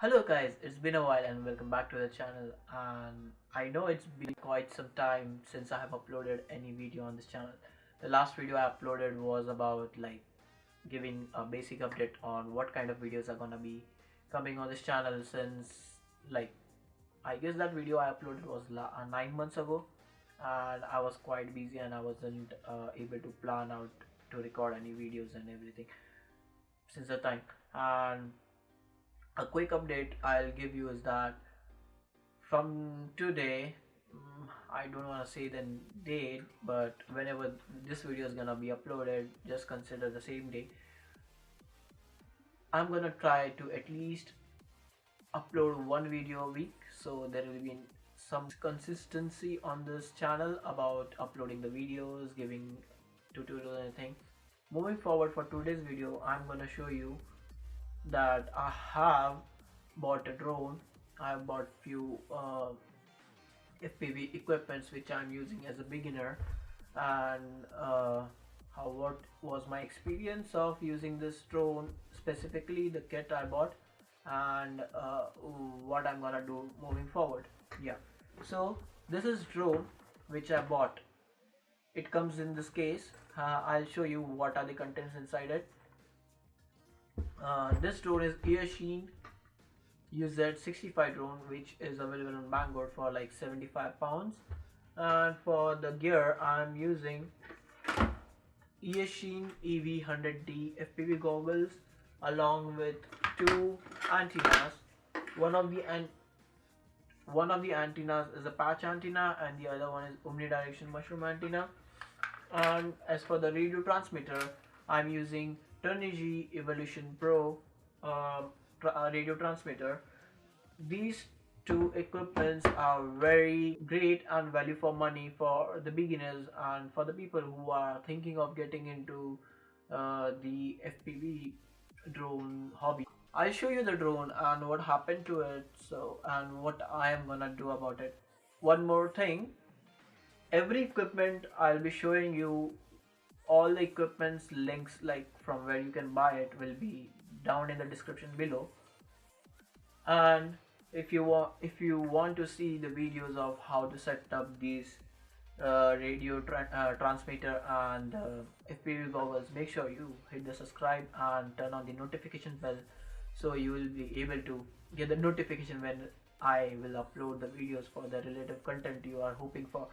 Hello guys, it's been a while and welcome back to the channel, and I know it's been quite some time since I have uploaded any video on this channel. The last video I uploaded was about giving a basic update on what kind of videos are gonna be coming on this channel since like I guess that video I uploaded was 9 months ago, and I was quite busy and I wasn't able to plan out to record any videos and everything since that time. And a quick update I'll give you is that from today, I don't want to say the date, but whenever this video is gonna be uploaded, just consider the same day. I'm gonna try to at least upload one video a week, so there will be some consistency on this channel about uploading the videos, giving tutorials and anything. Moving forward, for today's video I'm gonna show you that I have bought a drone. I have bought few FPV equipments which I'm using as a beginner, and what was my experience of using this drone, specifically the kit I bought, and what I'm gonna do moving forward. Yeah, so this is drone which I bought. It comes in this case. I'll show you what are the contents inside it. This drone is Eachine UZ65 drone, which is available on Banggood for like 75 pounds. And for the gear, I'm using Eachine EV100D FPV goggles along with two antennas. One of the antennas is a patch antenna, and the other one is omnidirectional mushroom antenna. And as for the radio transmitter, I'm using Turnigy Evolution Pro radio transmitter. These two equipments are very great and value for money for the beginners and for the people who are thinking of getting into the FPV drone hobby. I'll show you the drone and what happened to it, and what I am gonna do about it. One more thing, every equipment I'll be showing you, all the equipment's links, like from where you can buy it, will be down in the description below. And if you want to see the videos of how to set up these transmitter and FPV goggles, make sure you hit the subscribe and turn on the notification bell, so you will be able to get the notification when I will upload the videos for the relative content you are hoping for.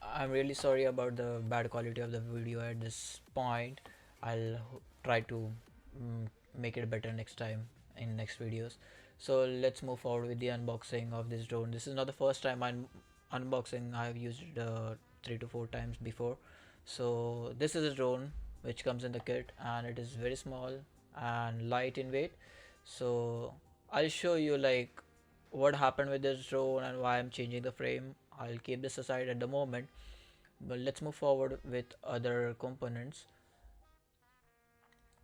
I'm really sorry about the bad quality of the video at this point. I'll try to make it better next time in next videos. So let's move forward with the unboxing of this drone. This is not the first time I'm unboxing. I've used it 3 to 4 times before. So this is a drone which comes in the kit, and it is very small and light in weight. So I'll show you like what happened with this drone and why I'm changing the frame. I'll keep this aside at the moment, but let's move forward with other components.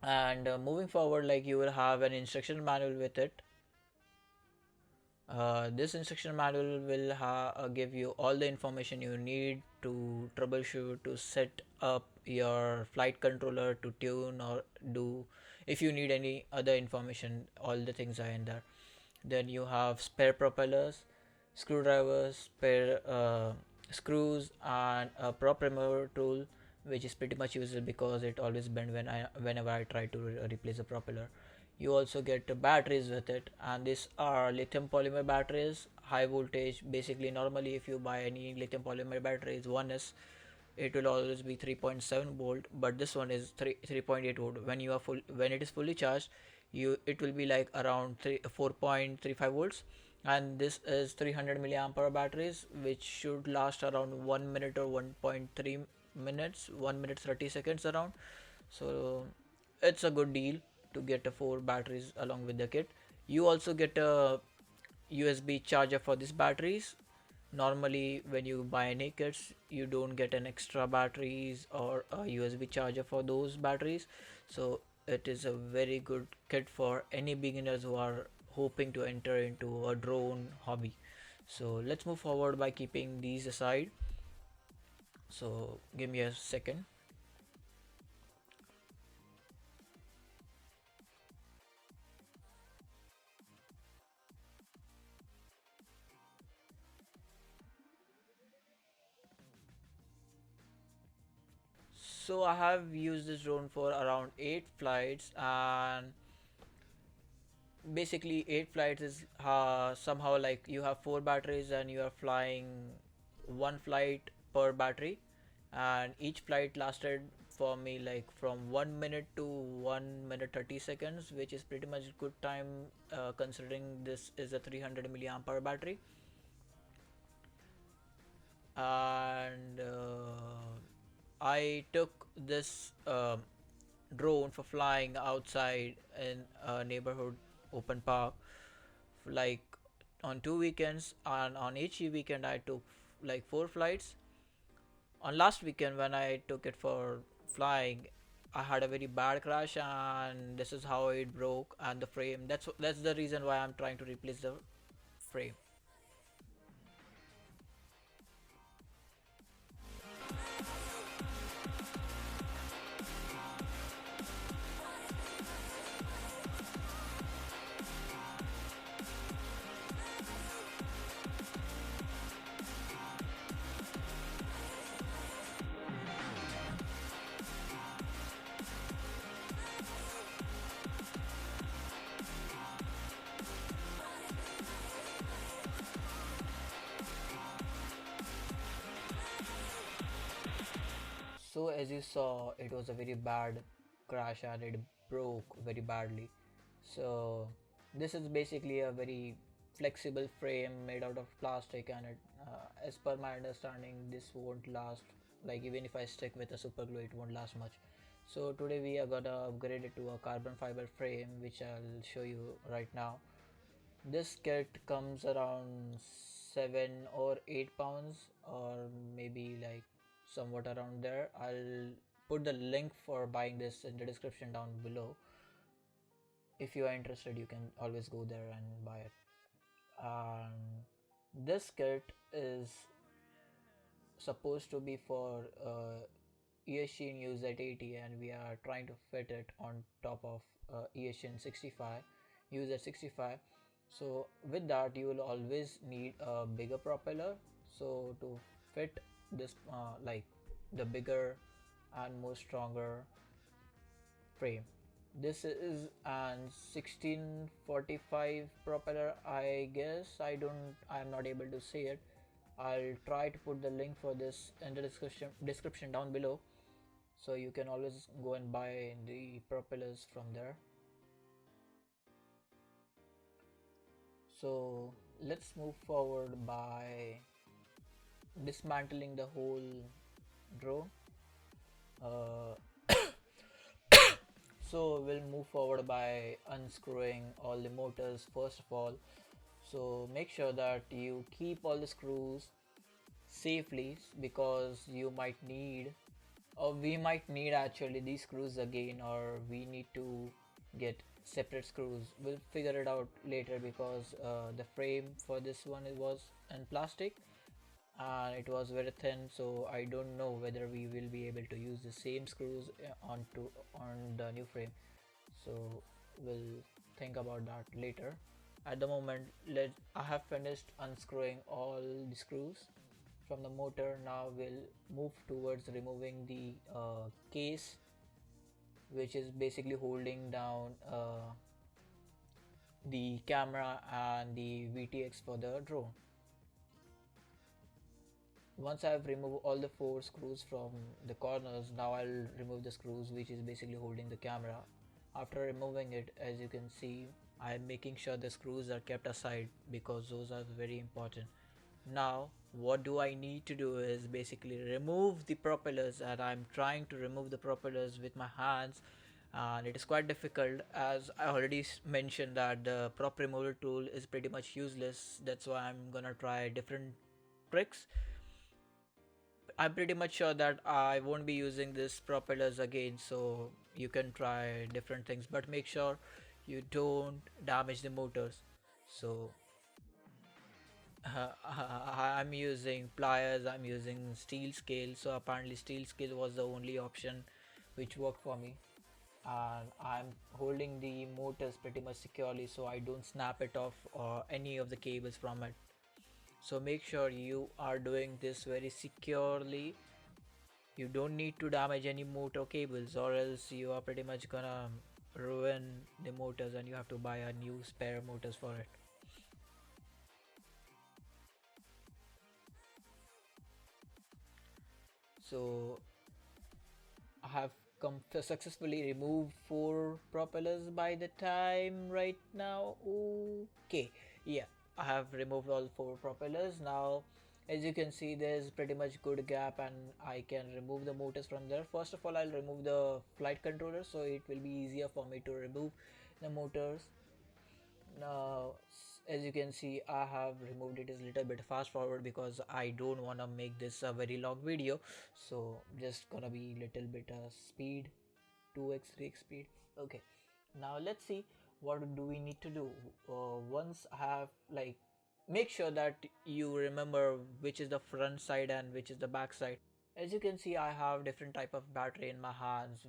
And moving forward, like, you will have an instruction manual with it. This instruction manual will give you all the information you need to troubleshoot, to set up your flight controller, to tune or do, if you need any other information, all the things are in there. Then you have spare propellers, screwdrivers, spare screws, and a prop remover tool, which is pretty much useless because it always bends whenever I try to replace a propeller. You also get batteries with it, and these are lithium polymer batteries, high voltage. Basically, normally if you buy any lithium polymer batteries, one is, it will always be 3.7 volt, but this one is 3.8 volt. When it is fully charged, it will be like around 4.35 volts. And this is 300 milliamp hour batteries, which should last around 1 minute or 1.3 minutes, 1 minute 30 seconds around. So it's a good deal to get 4 batteries along with the kit. You also get a USB charger for these batteries. Normally when you buy any kits, you don't get an extra batteries or a USB charger for those batteries. So it is a very good kit for any beginners who are hoping to enter into a drone hobby. So let's move forward by keeping these aside. So give me a second. So I have used this drone for around 8 flights, and basically 8 flights is somehow like you have 4 batteries and you are flying one flight per battery, and each flight lasted for me like from 1 minute to 1 minute 30 seconds, which is pretty much good time considering this is a 300 milliamp hour battery. And I took this drone for flying outside in a neighborhood open park, like on 2 weekends, and on each weekend I took like 4 flights. On last weekend when I took it for flying, I had a very bad crash, and this is how it broke and the frame. That's the reason why I'm trying to replace the frame. So as you saw, it was a very bad crash and it broke very badly. So this is basically a very flexible frame made out of plastic, and as per my understanding, this won't last. Like even if I stick with a super glue, it won't last much. So today we are gonna upgrade it to a carbon fiber frame, which I'll show you right now. This kit comes around 7 or 8 pounds, or maybe like somewhat around there. I'll put the link for buying this in the description down below. If you are interested, you can always go there and buy it. This kit is supposed to be for Eachine UZ80, and we are trying to fit it on top of Eachine 65 UZ65. So with that you will always need a bigger propeller, so to fit this like the bigger and more stronger frame. This is an 1645 propeller, I guess. I'm not able to see it. I'll try to put the link for this in the description down below, so you can always go and buy the propellers from there. So let's move forward by dismantling the whole drone. Uh, so we'll move forward by unscrewing all the motors first of all. So make sure that you keep all the screws safely, because you might need, or we might need actually these screws again, or we need to get separate screws. We'll figure it out later, because the frame for this one it was in plastic and it was very thin, so I don't know whether we will be able to use the same screws on the new frame. So we'll think about that later. At the moment, I have finished unscrewing all the screws from the motor. Now we'll move towards removing the case, which is basically holding down the camera and the VTX for the drone. Once I've removed all the 4 screws from the corners, now I'll remove the screws which is basically holding the camera. After removing it, as you can see, I'm making sure the screws are kept aside because those are very important. Now what do I need to do is basically remove the propellers, and I'm trying to remove the propellers with my hands, and it is quite difficult, as I already mentioned that the prop removal tool is pretty much useless. That's why I'm gonna try different tricks. I'm pretty much sure that I won't be using this propellers again, so you can try different things, but make sure you don't damage the motors. So I'm using pliers, I'm using steel scale, so apparently steel scale was the only option which worked for me. And I'm holding the motors pretty much securely so I don't snap it off or any of the cables from it. So make sure you are doing this very securely You don't need to damage any motor cables, or else you are pretty much gonna ruin the motors and you have to buy a new spare motors for it. So I have successfully removed 4 propellers by the time right now. Okay, yeah, I have removed all 4 propellers now. As you can see, there's pretty much good gap and I can remove the motors from there. First of all, I'll remove the flight controller so it will be easier for me to remove the motors. Now, as you can see, I have removed it a little bit fast forward because I don't want to make this a very long video. So just gonna be little bit speed, 2x 3x speed. Okay, now let's see what do we need to do. Once I have like, make sure that you remember which is the front side and which is the back side. As you can see, I have different type of battery in my hands.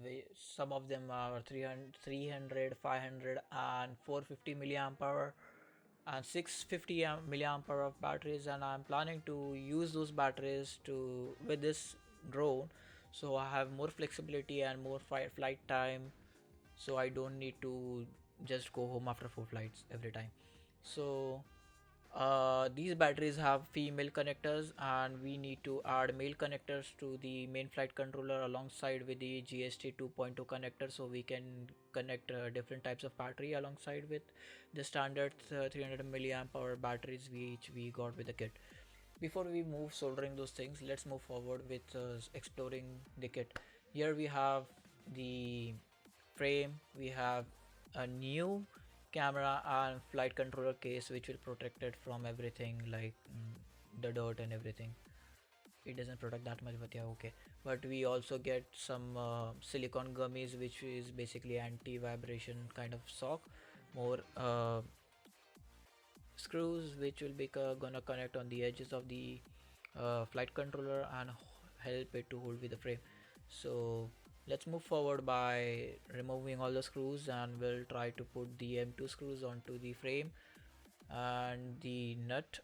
Some of them are 300, 500 and 450 milliamp hour and 650 milliamp hour of batteries, and I'm planning to use those batteries to with this drone, so I have more flexibility and more flight time, so I don't need to just go home after 4 flights every time. So these batteries have female connectors and we need to add male connectors to the main flight controller alongside with the GST 2.2 connector, so we can connect different types of battery alongside with the standard 300 milliamp hour batteries which we got with the kit. Before we move soldering those things, let's move forward with exploring the kit. Here we have the frame, we have a new camera and flight controller case which will protect it from everything like the dirt and everything. It doesn't protect that much, but yeah, okay. But we also get some silicone gummies which is basically anti-vibration kind of sock, more screws which will be gonna connect on the edges of the flight controller and help it to hold with the frame. So let's move forward by removing all the screws, and we'll try to put the M2 screws onto the frame and the nut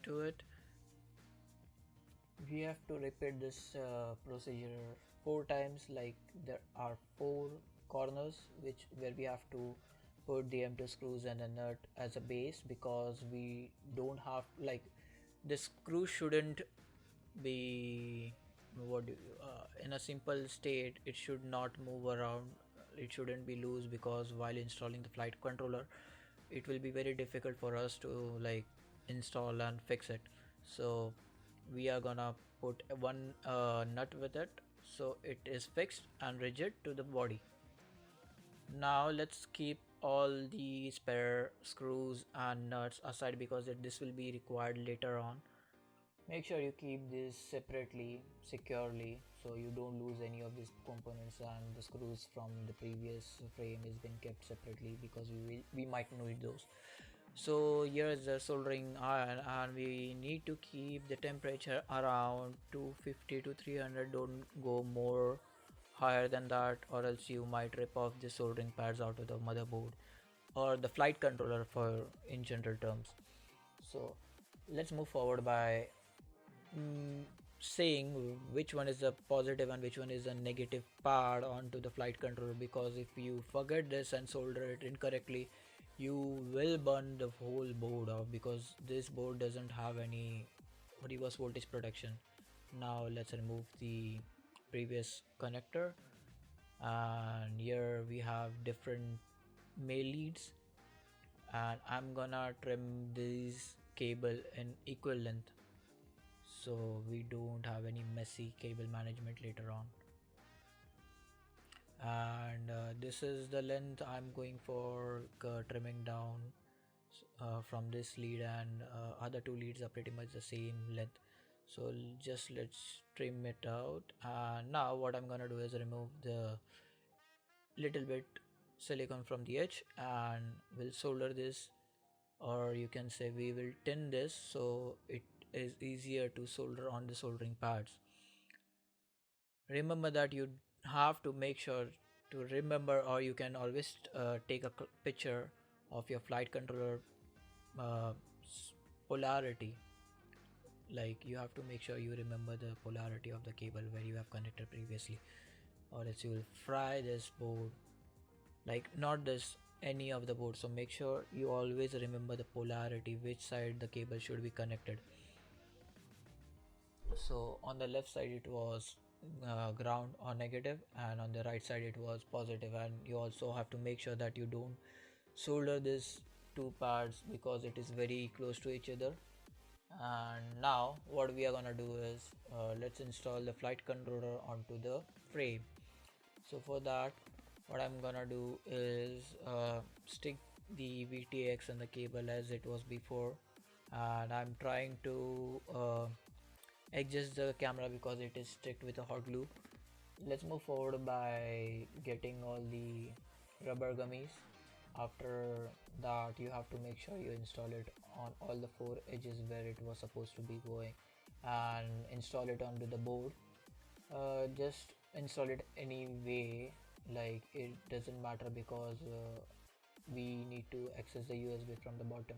to it. We have to repeat this procedure 4 times, like there are 4 corners which where we have to put the M2 screws and a nut as a base, because we don't have like, the screw shouldn't be in a simple state. It should not move around, it shouldn't be loose, because while installing the flight controller it will be very difficult for us to like install and fix it. So we are gonna put one nut with it so it is fixed and rigid to the body. Now let's keep all the spare screws and nuts aside because this will be required later on. Make sure you keep this separately, securely, so you don't lose any of these components, and the screws from the previous frame is been kept separately because we might need those. So here is the soldering iron, and we need to keep the temperature around 250 to 300. Don't go more higher than that, or else you might rip off the soldering pads out of the motherboard or the flight controller for in general terms. So let's move forward by saying which one is a positive and which one is a negative part onto the flight controller, because if you forget this and solder it incorrectly, you will burn the whole board off, because this board doesn't have any reverse voltage protection. Now let's remove the previous connector, and here we have different male leads, and I'm gonna trim this cable in equal length so we don't have any messy cable management later on. And this is the length I'm going for, trimming down from this lead, and other 2 leads are pretty much the same length, so just let's trim it out. And now what I'm gonna do is remove the little bit silicone from the edge, and we'll solder this, or you can say we will tin this so it is easier to solder on the soldering pads. Remember that you have to make sure to remember, or you can always take a picture of your flight controller uh, polarity. like you have to make sure you remember the polarity of the cable where you have connected previously, or else you will fry this board, like not this any of the board. So make sure you always remember the polarity, which side the cable should be connected. So on the left side it was ground or negative, and on the right side it was positive. And you also have to make sure that you don't solder this two parts because it is very close to each other. And now what we are gonna do is let's install the flight controller onto the frame. So for that, what I'm gonna do is stick the VTX and the cable as it was before, and I'm trying to adjust the camera because it is sticked with a hot glue. Let's move forward by getting all the rubber gummies. After that, you have to make sure you install it on all the four edges where it was supposed to be going, and install it onto the board. Just install it anyway, like it doesn't matter because we need to access the USB from the bottom.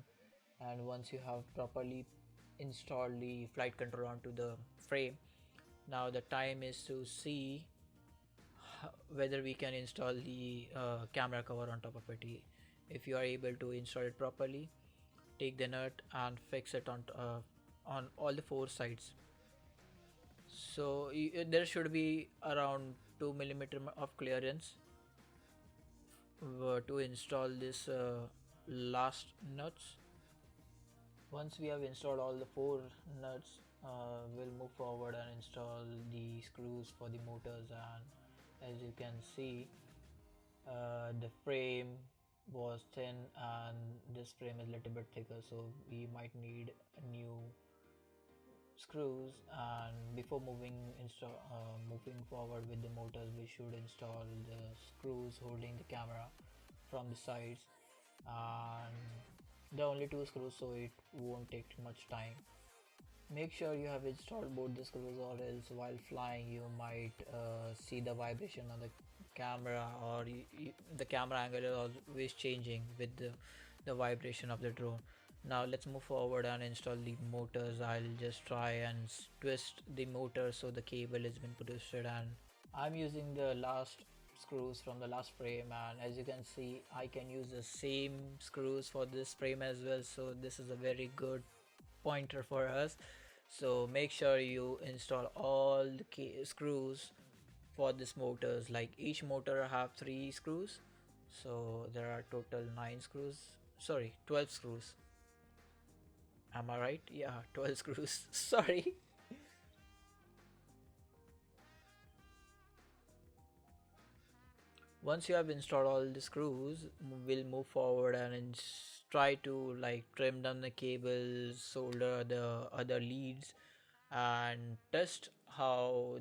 And once you have properly installed the flight control onto the frame, now the time is to see whether we can install the camera cover on top of it. If you are able to install it properly, take the nut and fix it on all the four sides. So there should be around 2 millimeter of clearance to install this last nuts. Once we have installed all the four nuts, we'll move forward and install the screws for the motors. And as you can see, the frame was thin and this frame is a little bit thicker, so we might need new screws. And before moving forward with the motors, we should install the screws holding the camera from the sides, and there are only two screws, so it won't take much time. Make sure you have installed both the screws, or else while flying you might see the vibration on the camera, or the camera angle is always changing with the vibration of the drone. Now let's move forward and install the motors. I'll just try and twist the motor so the cable has been twisted, and I'm using the last screws from the last frame, and as you can see I can use the same screws for this frame as well. So this is a very good pointer for us. So make sure you install all the screws for this motors. Like each motor have 3 screws, so there are total 9 screws, sorry 12 screws. Am I right? Yeah, 12 screws. Sorry. Once you have installed all the screws, we'll move forward and try to like trim down the cables, solder the other leads, and test how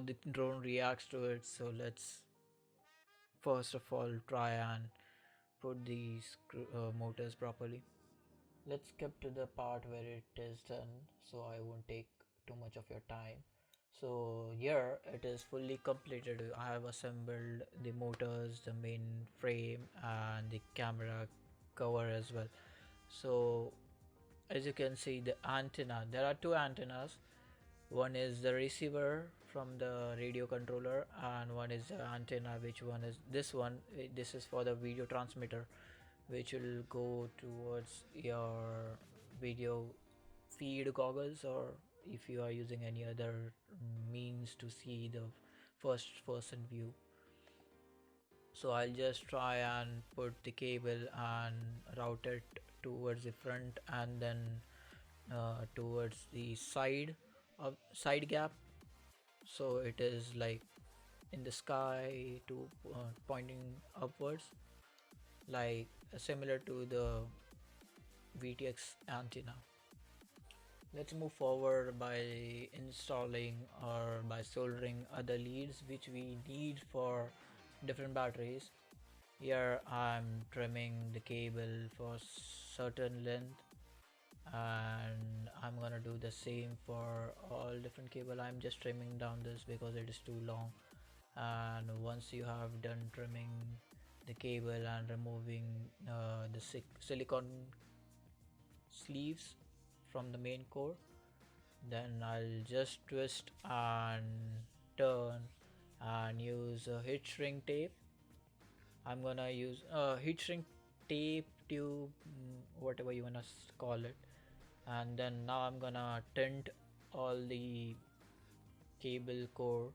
the drone reacts to it. So let's first of all try and put these motors properly. Let's skip to the part where it is done, so I won't take too much of your time. So here it is fully completed. I have assembled the motors, the main frame, and the camera cover as well. So as you can see, the antenna, there are two antennas. One is the receiver from the radio controller, and one is the antenna, which one is this one. This is for the video transmitter, which will go towards your video feed goggles, or if you are using any other means to see the first person view. So I'll just try and put the cable and route it towards the front, and then towards the side gap, so it is like in the sky to pointing upwards, like similar to the VTX antenna. Let's move forward by installing or by soldering other leads which we need for different batteries. Here I'm trimming the cable for certain length, and I'm gonna do the same for all different cable. I'm just trimming down this because it is too long. And once you have done trimming the cable and removing the silicone sleeves, from the main core. Then I'll just twist and turn and use heat shrink tape. I'm gonna use heat shrink tape, tube, whatever you wanna call it. And then now I'm gonna tint all the cable core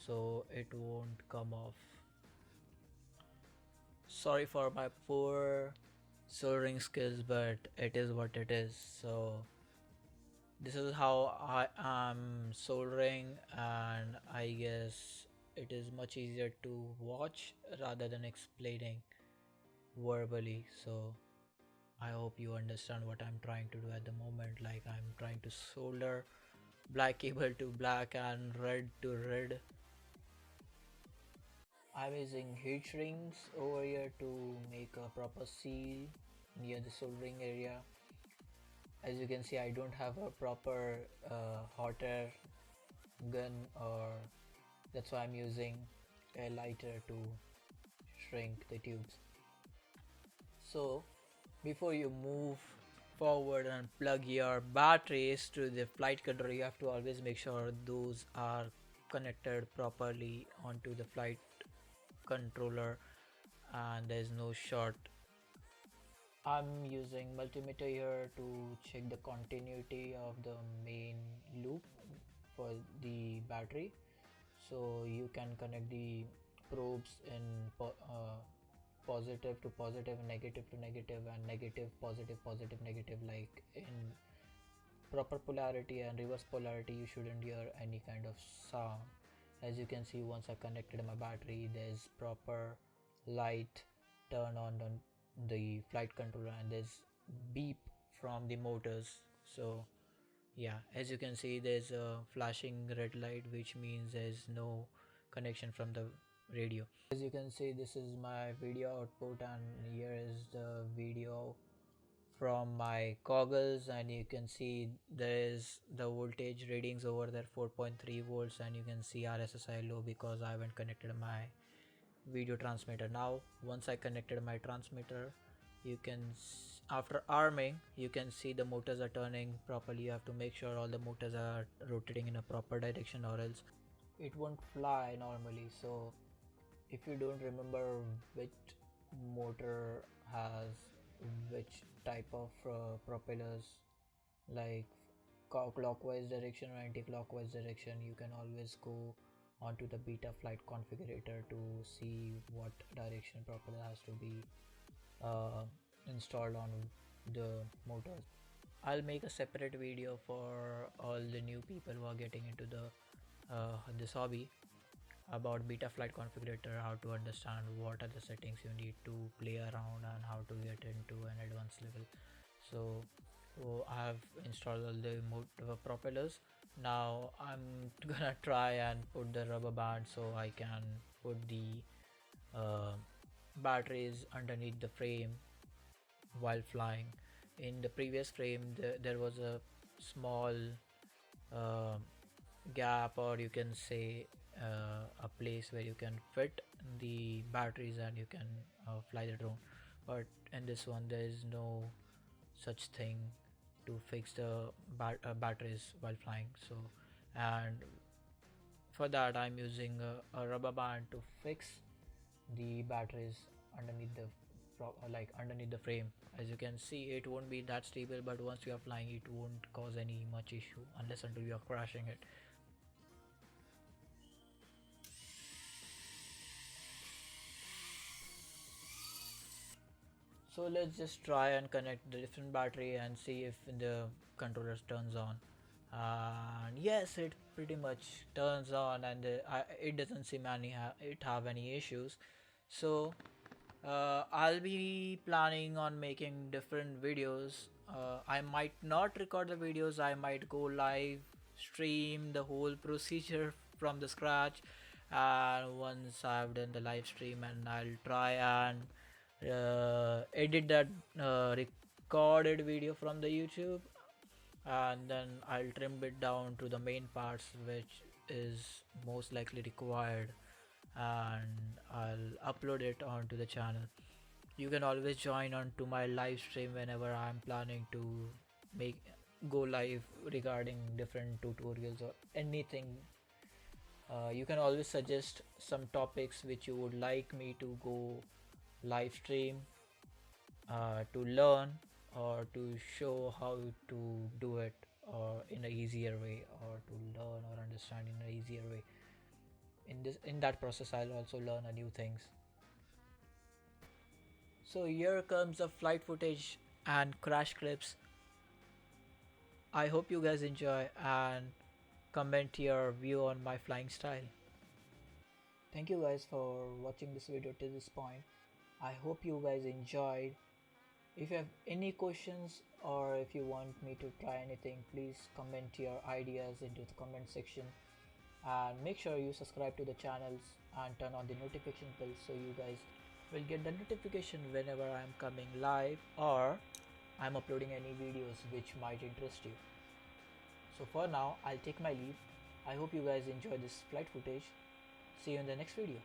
so it won't come off. Sorry for my poor soldering skills, but it is what it is. So this is how I am soldering, and I guess it is much easier to watch rather than explaining verbally. So I hope you understand what I'm trying to do at the moment. Like, I'm trying to solder black cable to black and red to red. I'm using heat shrinks over here to make a proper seal near the soldering area. As you can see, I don't have a proper hot air gun, or that's why I'm using a lighter to shrink the tubes. So before you move forward and plug your batteries to the flight controller, you have to always make sure those are connected properly onto the flight controller and there's no short. I'm using multimeter here to check the continuity of the main loop for the battery. So you can connect the probes in positive to positive, negative to negative, and negative positive, positive negative. Like in proper polarity and reverse polarity, you shouldn't hear any kind of sound. As you can see, once I connected my battery, there's proper light turn on the flight controller and there's beep from the motors. So yeah, as you can see, there's a flashing red light, which means there's no connection from the radio. As you can see, this is my video output, and here is the video from my goggles, and you can see there's the voltage readings over there, 4.3 volts, and you can see RSSI low because I haven't connected my video transmitter. Now once I connected my transmitter, you can after arming, you can see the motors are turning properly. You have to make sure all the motors are rotating in a proper direction, or else it won't fly normally. So if you don't remember which motor has which type of propellers, like clockwise direction or anti-clockwise direction, you can always go onto the beta flight configurator to see what direction propeller has to be installed on the motors. I'll make a separate video for all the new people who are getting into this hobby about beta flight configurator, how to understand what are the settings you need to play around and how to get into an advanced level. So I have installed all the propellers. Now I'm gonna try and put the rubber band so I can put the batteries underneath the frame while flying. In the previous frame, there was a small gap, or you can say a place where you can fit the batteries and you can fly the drone. But in this one, there is no such thing to fix the batteries while flying. So, and for that, I'm using a rubber band to fix the batteries underneath the underneath the frame. As you can see, it won't be that stable, but once you are flying, it won't cause any much issue unless until you are crashing it. So let's just try and connect the different battery and see if the controller turns on. And yes, it pretty much turns on, and it doesn't seem it have any issues. So I'll be planning on making different videos. I might not record the videos, I might go live stream the whole procedure from the scratch, and once I've done the live stream, and I'll try and edit that recorded video from the YouTube, and then I'll trim it down to the main parts which is most likely required, and I'll upload it onto the channel. You can always join on to my live stream whenever I'm planning to make go live regarding different tutorials or anything. You can always suggest some topics which you would like me to go live stream to learn or to show how to do it or in a easier way, or to learn or understand in an easier way. In that process I'll also learn a new things. So here comes the flight footage and crash clips. I hope you guys enjoy and comment your view on my flying style. Thank you guys for watching this video to this point. I hope you guys enjoyed. If you have any questions or if you want me to try anything, please comment your ideas into the comment section, and make sure you subscribe to the channels and turn on the notification bell so you guys will get the notification whenever I am coming live or I'm uploading any videos which might interest you. So for now I'll take my leave. I hope you guys enjoy this flight footage. See you in the next video.